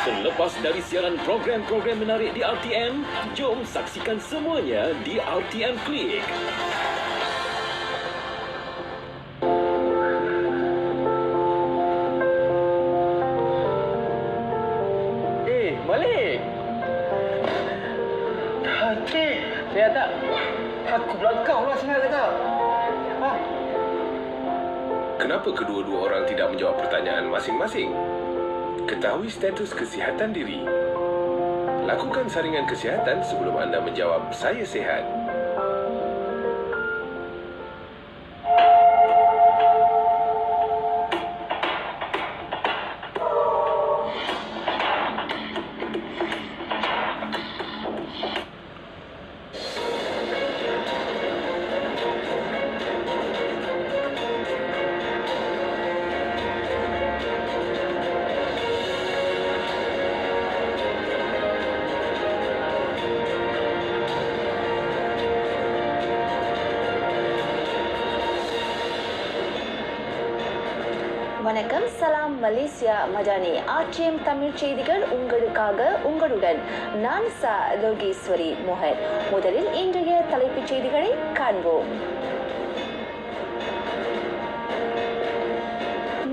Terlepas dari siaran program-program menarik di RTM, jom saksikan semuanya di RTM Klik. Malik. Cantik. Saya tak. Aku belakang lah senang kata. Kenapa kedua-dua orang tidak menjawab pertanyaan masing-masing? Ketahui status kesihatan diri. Lakukan saringan kesihatan sebelum anda menjawab "Saya sihat". வணக்கம், சலாம் Malaysia Madani. RTM Tamil செய்திகள் உங்களுக்காக, உங்களுடன் நான் லோகேஸ்வரி மோகன். முதலில் இன்றைய தலைப்புச் செய்திகளை காண்போம்.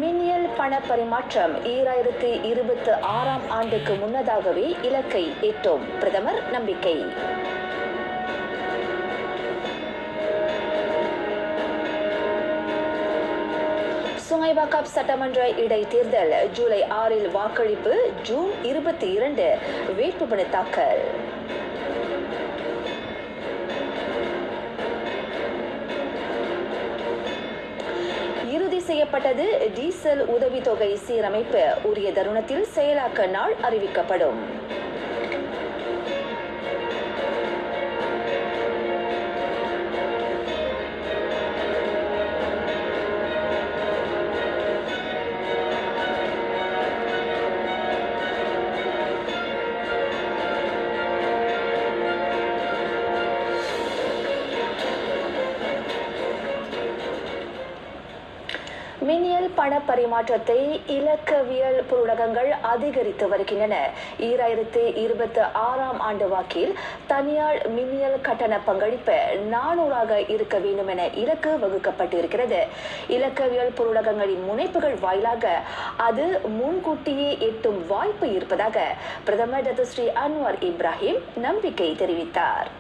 மின்னியல் பண பரிமாற்றம் 2026 ஆண்டுக்கு முன்னதாகவே இலக்கை எட்டும், பிரதமர் நம்பிக்கை. சுங்கை வாக்கப் சட்டமன்ற இடைத்தேர்தல் ஜூலை 6 வாக்களிப்பு, ஜூன் 22 வேட்புமனு தாக்கல். இறுதி செய்யப்பட்டது டீசல் உதவித்தொகை சீரமைப்பு, உரிய தருணத்தில் செயலாக்க நாள் அறிவிக்கப்படும். மின்னியல் பண பரிமாற்றத்தை இலக்கவியல் பொருளகங்கள் அதிகரித்து வருகின்றன. 2026 ஆண்டு வாக்கில் தனியார் மின்னியல் கட்டண பங்களிப்பு 400 இருக்க வேண்டும் என இலக்கு வகுக்கப்பட்டிருக்கிறது. இலக்கவியல் பொருளகங்களின் முனைப்புகள் வாயிலாக அது முன்கூட்டியே எட்டும் வாய்ப்பு இருப்பதாக பிரதமர் டத்து ஸ்ரீ அன்வார் இப்ராஹிம் நம்பிக்கை தெரிவித்தார்.